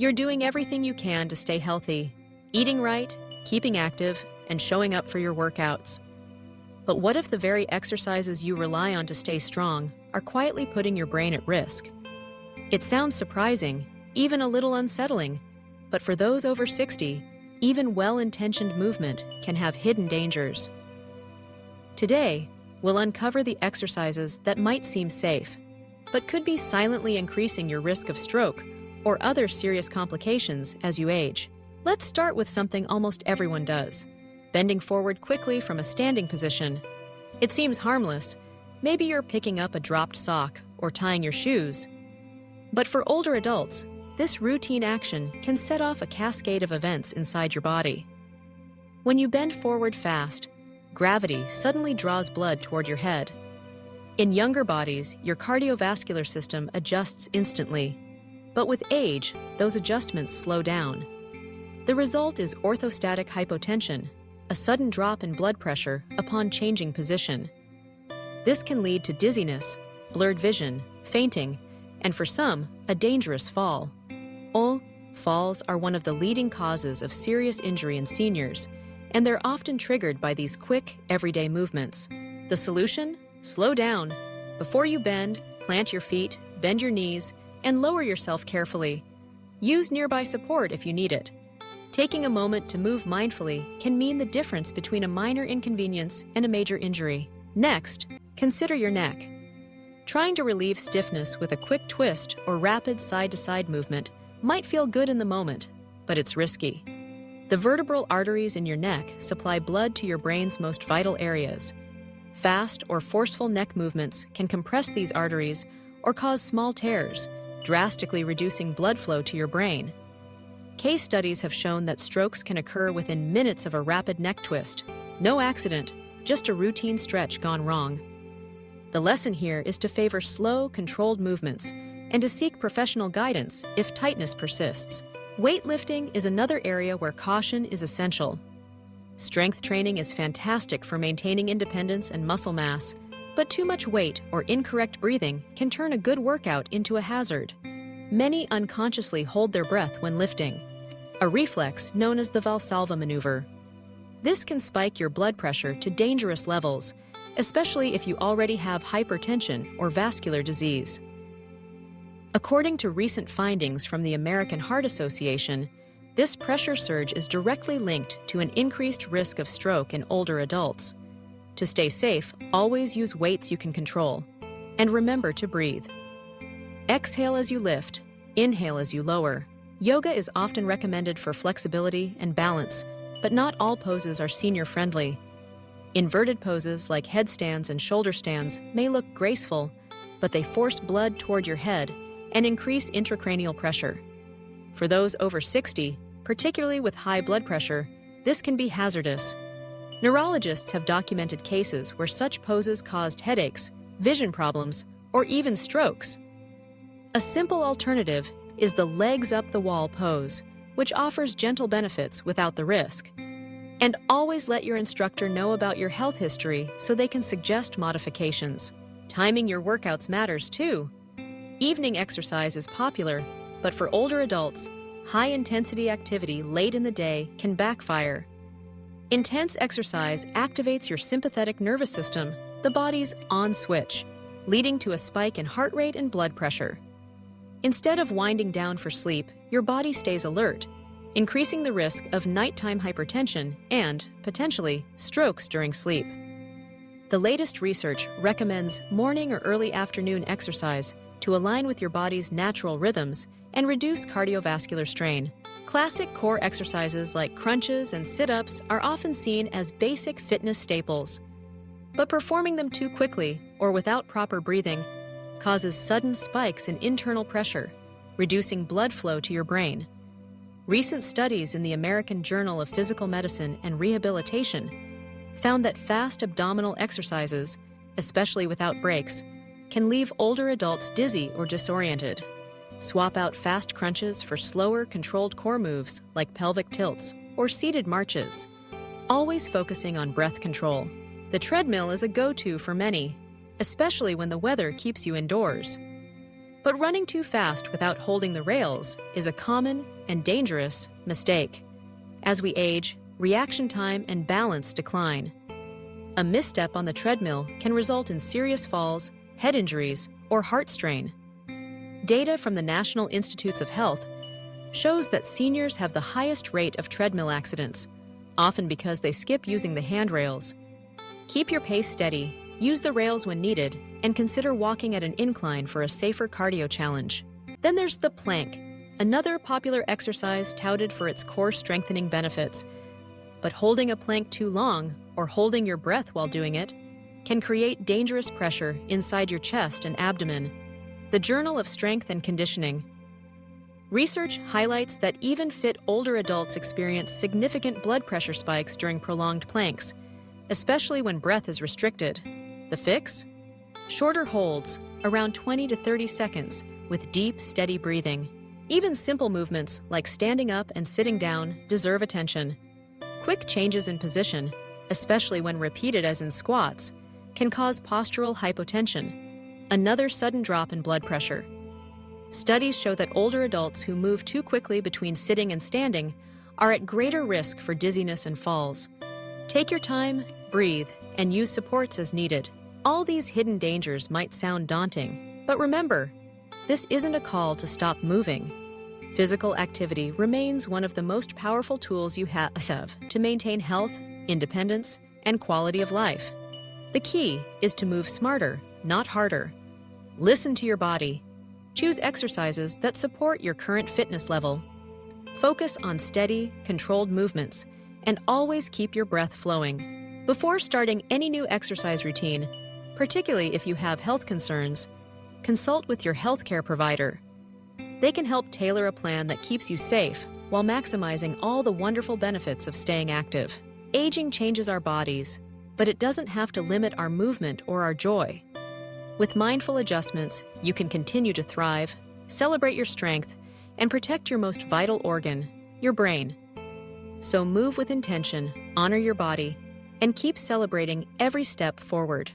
You're doing everything you can to stay healthy, eating right, keeping active, and showing up for your workouts. But what if the very exercises you rely on to stay strong are quietly putting your brain at risk? It sounds surprising, even a little unsettling, but for those over 60, even well-intentioned movement can have hidden dangers. Today, we'll uncover the exercises that might seem safe, but could be silently increasing your risk of stroke or other serious complications as you age. Let's start with something almost everyone does: bending forward quickly from a standing position. It seems harmless. Maybe you're picking up a dropped sock or tying your shoes. But for older adults, this routine action can set off a cascade of events inside your body. When you bend forward fast, gravity suddenly draws blood toward your head. In younger bodies, your cardiovascular system adjusts instantly. But with age, those adjustments slow down. The result is orthostatic hypotension, a sudden drop in blood pressure upon changing position. This can lead to dizziness, blurred vision, fainting, and for some, a dangerous fall. Falls are one of the leading causes of serious injury in seniors, and they're often triggered by these quick, everyday movements. The solution? Slow down. Before you bend, plant your feet, bend your knees, and lower yourself carefully. Use nearby support if you need it. Taking a moment to move mindfully can mean the difference between a minor inconvenience and a major injury. Next, consider your neck. Trying to relieve stiffness with a quick twist or rapid side-to-side movement might feel good in the moment, but it's risky. The vertebral arteries in your neck supply blood to your brain's most vital areas. Fast or forceful neck movements can compress these arteries or cause small tears, drastically reducing blood flow to your brain. Case studies have shown that strokes can occur within minutes of a rapid neck twist. No accident, just a routine stretch gone wrong. The lesson here is to favor slow, controlled movements and to seek professional guidance if tightness persists. Weightlifting is another area where caution is essential. Strength training is fantastic for maintaining independence and muscle mass, but too much weight or incorrect breathing can turn a good workout into a hazard. Many unconsciously hold their breath when lifting, a reflex known as the Valsalva maneuver. This can spike your blood pressure to dangerous levels, especially if you already have hypertension or vascular disease. According to recent findings from the American Heart Association, this pressure surge is directly linked to an increased risk of stroke in older adults. To stay safe, always use weights you can control. And remember to breathe. Exhale as you lift, inhale as you lower. Yoga is often recommended for flexibility and balance, but not all poses are senior-friendly. Inverted poses like headstands and shoulder stands may look graceful, but they force blood toward your head and increase intracranial pressure. For those over 60, particularly with high blood pressure, this can be hazardous. Neurologists have documented cases where such poses caused headaches, vision problems, or even strokes. A simple alternative is the legs up the wall pose, which offers gentle benefits without the risk. And always let your instructor know about your health history so they can suggest modifications. Timing your workouts matters too. Evening exercise is popular, but for older adults, high-intensity activity late in the day can backfire. Intense exercise activates your sympathetic nervous system, the body's on switch, leading to a spike in heart rate and blood pressure. Instead of winding down for sleep, your body stays alert, increasing the risk of nighttime hypertension and, potentially, strokes during sleep. The latest research recommends morning or early afternoon exercise to align with your body's natural rhythms and reduce cardiovascular strain. Classic core exercises like crunches and sit-ups are often seen as basic fitness staples. But performing them too quickly or without proper breathing causes sudden spikes in internal pressure, reducing blood flow to your brain. Recent studies in the American Journal of Physical Medicine and Rehabilitation found that fast abdominal exercises, especially without breaks, can leave older adults dizzy or disoriented. Swap out fast crunches for slower, controlled core moves like pelvic tilts or seated marches, always focusing on breath control. The treadmill is a go-to for many, especially when the weather keeps you indoors. But running too fast without holding the rails is a common and dangerous mistake. As we age, reaction time and balance decline. A misstep on the treadmill can result in serious falls, head injuries, or heart strain. Data from the National Institutes of Health shows that seniors have the highest rate of treadmill accidents, often because they skip using the handrails. Keep your pace steady, use the rails when needed, and consider walking at an incline for a safer cardio challenge. Then there's the plank, another popular exercise touted for its core strengthening benefits. But holding a plank too long, or holding your breath while doing it, can create dangerous pressure inside your chest and abdomen. The Journal of Strength and Conditioning. Research highlights that even fit older adults experience significant blood pressure spikes during prolonged planks, especially when breath is restricted. The fix? Shorter holds, around 20 to 30 seconds, with deep, steady breathing. Even simple movements like standing up and sitting down deserve attention. Quick changes in position, especially when repeated as in squats, can cause postural hypotension, another sudden drop in blood pressure. Studies show that older adults who move too quickly between sitting and standing are at greater risk for dizziness and falls. Take your time, breathe, and use supports as needed. All these hidden dangers might sound daunting, but remember, this isn't a call to stop moving. Physical activity remains one of the most powerful tools you have to maintain health, independence, and quality of life. The key is to move smarter, not harder. Listen to your body. Choose exercises that support your current fitness level. Focus on steady, controlled movements, and always keep your breath flowing. Before starting any new exercise routine, particularly if you have health concerns, consult with your healthcare provider. They can help tailor a plan that keeps you safe while maximizing all the wonderful benefits of staying active. Aging changes our bodies, but it doesn't have to limit our movement or our joy. With mindful adjustments, you can continue to thrive, celebrate your strength, and protect your most vital organ, your brain. So move with intention, honor your body, and keep celebrating every step forward.